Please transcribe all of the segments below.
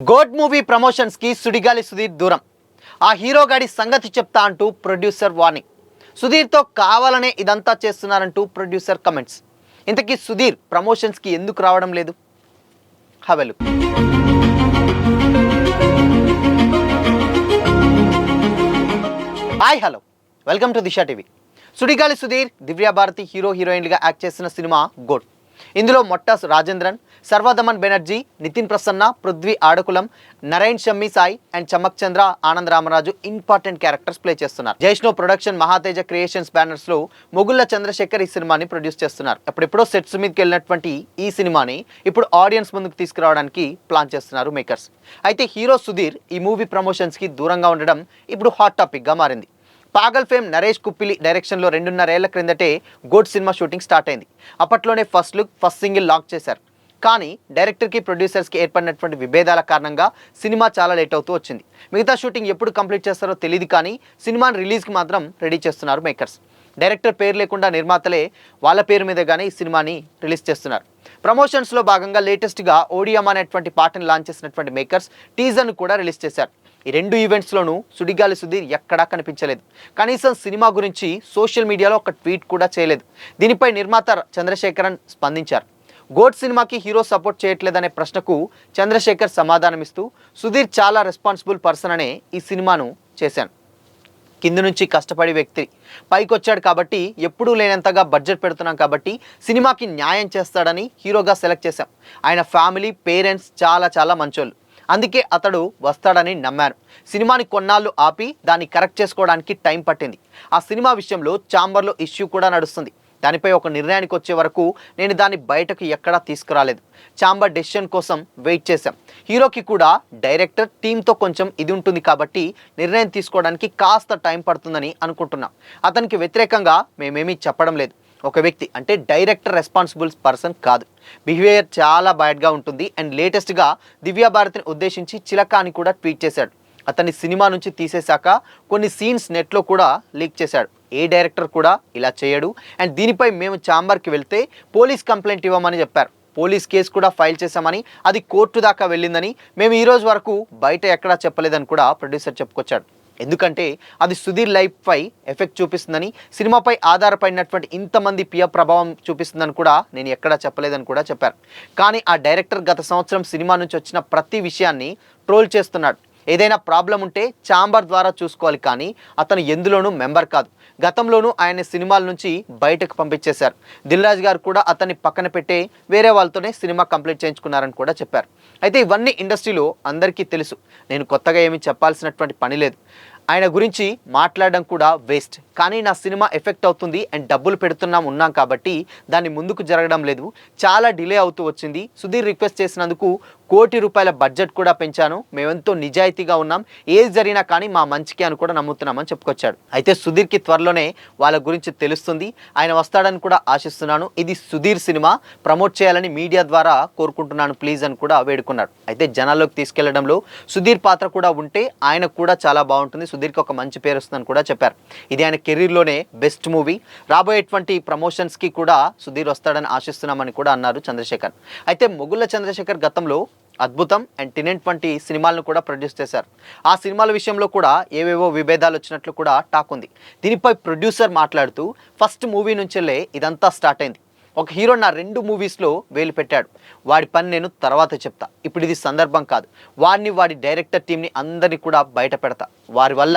Gourd movie promotions కి సుడిగాలి సుధీర్ దూరం. ఆ హీరో గాడి సంగతి చెప్తా అంటూ ప్రొడ్యూసర్ వార్నింగ్. సుధీర్తో కావాలనే ఇదంతా చేస్తున్నారంటూ ప్రొడ్యూసర్ కమెంట్స్. ఇంతకీ సుధీర్ ప్రమోషన్స్ కి ఎందుకు రావడం లేదు? Have a look. Hi hello, welcome to Disha TV. Sudigali Sudheer, Divya Bharathi hero హీరోయిన్లుగా యాక్ట్ చేసిన సినిమా గోడ్. ఇందులో Motta Rajendran, Sarvadaman Banerjee, Nitin Prasanna, Prithvi Adukalam, Narain Shammi Sai and Chamak Chandra, Anand Ramaraju important characters play చేస్తున్నారు. జైష్ణో ప్రొడక్షన్, మహాతేజ క్రియేషన్స్ బ్యానర్స్ లో మొగుళ్ళ చంద్రశేఖర్ ఈ సినిమాని ప్రొడ్యూస్ చేస్తున్నారు. ఎప్పుడెప్పుడో సెట్స్ మీదకి వెళ్ళినటువంటి ఈ సినిమాని ఇప్పుడు ఆడియన్స్ ముందుకు తీసుకురావడానికి ప్లాన్ చేస్తున్నారు మేకర్స్. అయితే హీరో సుధీర్ ఈ మూవీ ప్రమోషన్స్ కి దూరంగా ఉండడం ఇప్పుడు హాట్ టాపిక్ గా మారింది. పాగల్ ఫేమ్ నరేష్ కుప్పిలి డైరెక్షన్లో 2.5 ఏళ్ల క్రిందటే గోడ్ సినిమా షూటింగ్ స్టార్ట్ అయింది. అప్పట్లోనే first look, first single launch చేశారు. కానీ డైరెక్టర్కి, ప్రొడ్యూసర్స్కి ఏర్పడినటువంటి విభేదాల కారణంగా సినిమా చాలా లేట్ అవుతూ వచ్చింది. మిగతా షూటింగ్ ఎప్పుడు కంప్లీట్ చేస్తారో తెలియదు, కానీ సినిమాని రిలీజ్కి మాత్రం రెడీ చేస్తున్నారు మేకర్స్. డైరెక్టర్ పేరు లేకుండా నిర్మాతలే వాళ్ళ పేరు మీదగానే ఈ సినిమాని రిలీజ్ చేస్తున్నారు. ప్రమోషన్స్లో భాగంగా లేటెస్ట్గా ఓడియమ్ అనేటువంటి పాటను లాంచ్ చేసినటువంటి మేకర్స్ టీజర్ను కూడా రిలీజ్ చేశారు. ఈ రెండు ఈవెంట్స్లోనూ సుడిగాలి సుధీర్ ఎక్కడా కనిపించలేదు. కనీసం సినిమా గురించి సోషల్ మీడియాలో ఒక ట్వీట్ కూడా చేయలేదు. దీనిపై నిర్మాత చంద్రశేఖరన్ స్పందించారు. గోడ్ సినిమాకి హీరో సపోర్ట్ చేయట్లేదనే ప్రశ్నకు చంద్రశేఖర్ సమాధానమిస్తూ, సుధీర్ చాలా రెస్పాన్సిబుల్ పర్సన్ అనే ఈ సినిమాను చేశాను. కింద నుంచి కష్టపడి వ్యక్తి పైకి వచ్చాడు కాబట్టి, ఎప్పుడూ లేనంతగా బడ్జెట్ పెడుతున్నాం కాబట్టి సినిమాకి న్యాయం చేస్తాడని హీరోగా సెలెక్ట్ చేశాం. ఆయన ఫ్యామిలీ, పేరెంట్స్ చాలా మంచోళ్ళు, అందుకే అతడు వస్తాడని నమ్మాను. సినిమాని కొన్నాళ్ళు ఆపి దాన్ని కరెక్ట్ చేసుకోవడానికి టైం పట్టింది. ఆ సినిమా విషయంలో ఛాంబర్లో ఇష్యూ కూడా నడుస్తుంది. దానిపై ఒక నిర్ణయానికి వచ్చే వరకు నేను దాన్ని బయటకు ఎక్కడా తీసుకురాలేదు. ఛాంబర్ డెసిషన్ కోసం వెయిట్ చేశాం. హీరోకి కూడా డైరెక్టర్, టీంతో కొంచెం ఇది ఉంటుంది కాబట్టి నిర్ణయం తీసుకోవడానికి కాస్త టైం పడుతుందని అనుకుంటున్నాం. అతనికి వ్యతిరేకంగా మేమేమీ చెప్పడం లేదు. ఒక వ్యక్తి అంటే డైరెక్టర్ రెస్పాన్సిబుల్ పర్సన్ కాదు, బిహేవియర్ చాలా బ్యాడ్గా ఉంటుంది. అండ్ లేటెస్ట్గా దివ్య భారతిని ఉద్దేశించి చిలక అని కూడా ట్వీట్ చేశాడు. అతన్ని సినిమా నుంచి తీసేశాక కొన్ని సీన్స్ నెట్లో కూడా లీక్ చేశాడు. ఏ డైరెక్టర్ కూడా ఇలా చేయడు. అండ్ దీనిపై మేము ఛాంబర్కి వెళ్తే పోలీస్ కంప్లైంట్ ఇవ్వమని చెప్పారు. పోలీస్ కేసు కూడా ఫైల్ చేశామని, అది కోర్టు దాకా వెళ్ళిందని, మేము ఈ రోజు వరకు బయట ఎక్కడా చెప్పలేదని కూడా ప్రొడ్యూసర్ చెప్పుకొచ్చాడు. ఎందుకంటే అది సుధీర్ లైఫ్పై ఎఫెక్ట్ చూపిస్తుందని, సినిమాపై ఆధారపడినటువంటి ఇంతమంది పియర్ ప్రభావం చూపిస్తుందని కూడా నేను ఎక్కడా చెప్పలేదని కూడా చెప్పారు. కానీ ఆ డైరెక్టర్ గత సంవత్సరం సినిమా నుంచి వచ్చిన ప్రతి విషయాన్ని ట్రోల్ చేస్తున్నాడు. ఏదైనా ప్రాబ్లం ఉంటే ఛాంబర్ ద్వారా చూసుకోవాలి, కానీ అతను ఎందులోనూ మెంబర్ కాదు. గతంలోనూ ఆయన సినిమాల నుంచి బయటకు పంపించేశారు. దిల్ రాజు గారు కూడా అతన్ని పక్కన పెట్టే వేరే వాళ్ళతోనే సినిమా కంప్లీట్ చేయించుకున్నారని కూడా చెప్పారు. అయితే ఇవన్నీ ఇండస్ట్రీలో అందరికీ తెలుసు. నేను కొత్తగా ఏమీ చెప్పాల్సినటువంటి పని లేదు. ఆయన గురించి మాట్లాడడం కూడా వేస్ట్. కానీ నా సినిమా ఎఫెక్ట్ అవుతుంది అండ్ డబ్బులు ఉన్నాం కాబట్టి దాన్ని ముందుకు జరగడం లేదు. చాలా డిలే అవుతూ వచ్చింది. సుధీర్ రిక్వెస్ట్ చేసినందుకు ₹1 కోటి బడ్జెట్ కూడా పెంచాను. మేమెంతో నిజాయితీగా ఉన్నాం. ఏది జరిగినా కానీ మా మంచికి అని కూడా నమ్ముతున్నామని చెప్పుకొచ్చాడు. అయితే సుధీర్కి త్వరలోనే వాళ్ళ గురించి తెలుస్తుంది. ఆయన వస్తాడని కూడా ఆశిస్తున్నాను. ఇది సుధీర్ సినిమా, ప్రమోట్ చేయాలని మీడియా ద్వారా కోరుకుంటున్నాను ప్లీజ్ అని కూడా వేడుకున్నాడు. అయితే జనాల్లోకి తీసుకెళ్లడంలో సుధీర్ పాత్ర కూడా ఉంటే ఆయనకు కూడా చాలా బాగుంటుంది. సుధీర్కి ఒక మంచి పేరు వస్తుందని కూడా చెప్పారు. ఇది ఆయన కెరీర్లోనే బెస్ట్ మూవీ. రాబోయేటువంటి ప్రమోషన్స్కి కూడా సుధీర్ వస్తాడని ఆశిస్తున్నామని కూడా అన్నారు చంద్రశేఖర్. అయితే మొగుళ్ళ చంద్రశేఖర్ గతంలో అద్భుతం అండ్ టినెంట్ వంటి సినిమాలను కూడా ప్రొడ్యూస్ చేశారు. ఆ సినిమాల విషయంలో కూడా ఏవేవో విభేదాలు వచ్చినట్లు కూడా టాక్ ఉంది. దీనిపై ప్రొడ్యూసర్ మాట్లాడుతూ, ఫస్ట్ మూవీ నుంచెల్లే ఇదంతా స్టార్ట్ అయింది. ఒక హీరో నా 2 మూవీస్లో వేలు పెట్టాడు. వాడి పని నేను తర్వాత చెప్తా. ఇప్పుడు ఇది సందర్భం కాదు. వాడిని, వాడి డైరెక్టర్ టీంని అందరినీ కూడా బయట పెడతా. వారి వల్ల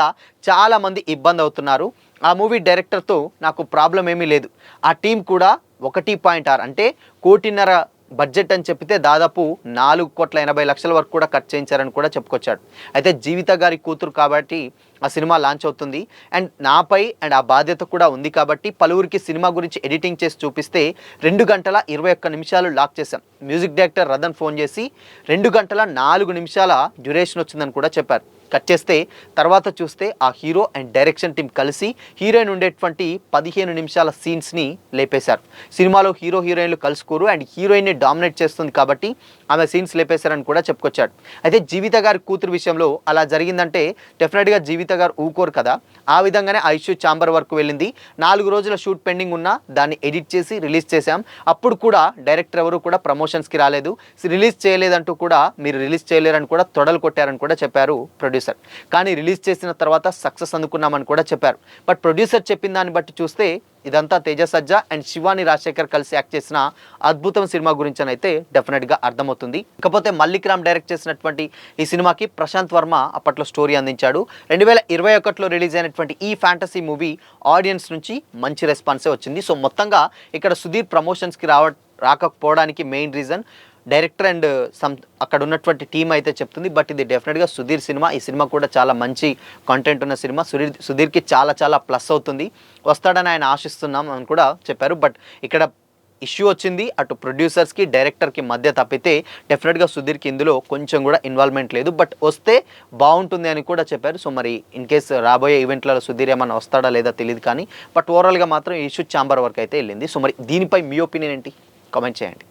చాలామంది ఇబ్బంది అవుతున్నారు. ఆ మూవీ డైరెక్టర్తో నాకు ప్రాబ్లం ఏమీ లేదు. ఆ టీం కూడా 1.6 అంటే 1.5 కోటి బడ్జెట్ అని చెప్పితే దాదాపు 4,80,00,000 వరకు కూడా ఖర్చు చేయించారని కూడా చెప్పుకొచ్చాడు. అయితే జీవిత గారి కూతురు కాబట్టి ఆ సినిమా లాంచ్ అవుతుంది. అండ్ నాపై అండ్ ఆ బాధ్యత కూడా ఉంది కాబట్టి పలువురికి సినిమా గురించి ఎడిటింగ్ చేసి చూపిస్తే 2 గంటల 21 నిమిషాలు లాక్ చేశాం. మ్యూజిక్ డైరెక్టర్ రదన్ ఫోన్ చేసి 2 గంటల 4 నిమిషాల డ్యూరేషన్ వచ్చిందని కూడా చెప్పారు. కట్ చేస్తే తర్వాత చూస్తే ఆ హీరో అండ్ డైరెక్షన్ టీం కలిసి హీరోయిన్ ఉండేటువంటి 15 నిమిషాల సీన్స్ని లేపేశారు. సినిమాలో హీరో హీరోయిన్లు కలుసుకోరు అండ్ హీరోయిన్ని డామినేట్ చేస్తుంది కాబట్టి ఆమె సీన్స్ లేపేశారని కూడా చెప్పుకొచ్చాడు. అయితే జీవిత గారి కూతురు విషయంలో అలా జరిగిందంటే డెఫినెట్గా జీవిత గారు ఊకోరు కదా. ఆ విధంగానే ఆ ఇష్యూ ఛాంబర్ వరకు వెళ్ళింది. 4 రోజుల షూట్ పెండింగ్ ఉన్నా దాన్ని ఎడిట్ చేసి రిలీజ్ చేశాం. అప్పుడు కూడా డైరెక్టర్ ఎవరు కూడా ప్రమోషన్స్కి రాలేదు, రిలీజ్ చేయలేదంటూ కూడా మీరు రిలీజ్ చేయలేరని కూడా తొడలు కొట్టారని కూడా చెప్పారు ప్రొడ్యూసర్. కానీ రిలీజ్ చేసిన తర్వాత సక్సెస్ అందుకున్నామని కూడా చెప్పారు. బట్ ప్రొడ్యూసర్ చెప్పిన దాన్ని బట్టి చూస్తే ఇదంతా తేజ సజ్జా అండ్ శివాని రాజశేఖర్ కలిసి యాక్ట్ చేసిన అద్భుతం సినిమా గురించి అయితే డెఫినెట్గా అర్థమవుతుంది. ఇకపోతే మల్లిక్ రామ్ డైరెక్ట్ చేసినటువంటి ఈ సినిమాకి ప్రశాంత్ వర్మ అప్పట్లో స్టోరీ అందించాడు. 2021లో రిలీజ్ అయినటువంటి ఈ ఫ్యాంటసీ మూవీ ఆడియన్స్ నుంచి మంచి రెస్పాన్సే వచ్చింది. సో మొత్తంగా ఇక్కడ సుధీర్ ప్రమోషన్స్కి రాకపోవడానికి మెయిన్ రీజన్ డైరెక్టర్ అండ్ అక్కడ ఉన్నటువంటి టీం అయితే చెప్తుంది. బట్ ఇది డెఫినెట్గా సుధీర్ సినిమా. ఈ సినిమా కూడా చాలా మంచి కంటెంట్ ఉన్న సినిమా. సుధీర్కి చాలా ప్లస్ అవుతుంది, వస్తాడని ఆయన ఆశిస్తున్నాం అని కూడా చెప్పారు. బట్ ఇక్కడ ఇష్యూ వచ్చింది అటు ప్రొడ్యూసర్స్కి డైరెక్టర్కి మధ్య తప్పితే డెఫినెట్గా సుధీర్కి ఇందులో కొంచెం కూడా ఇన్వాల్వ్మెంట్ లేదు. బట్ వస్తే బాగుంటుంది అని కూడా చెప్పారు. సో మరి ఇన్ కేస్ రాబోయే ఈవెంట్లలో సుధీర్ ఏమన్నా వస్తాడా లేదా తెలియదు కానీ బట్ ఓవరాల్గా మాత్రం ఈ ఇష్యూ ఛాంబర్ వరకు అయితే వెళ్ళింది. సో మరి దీనిపై మీ ఒపీనియన్ ఏంటి? కామెంట్ చేయండి.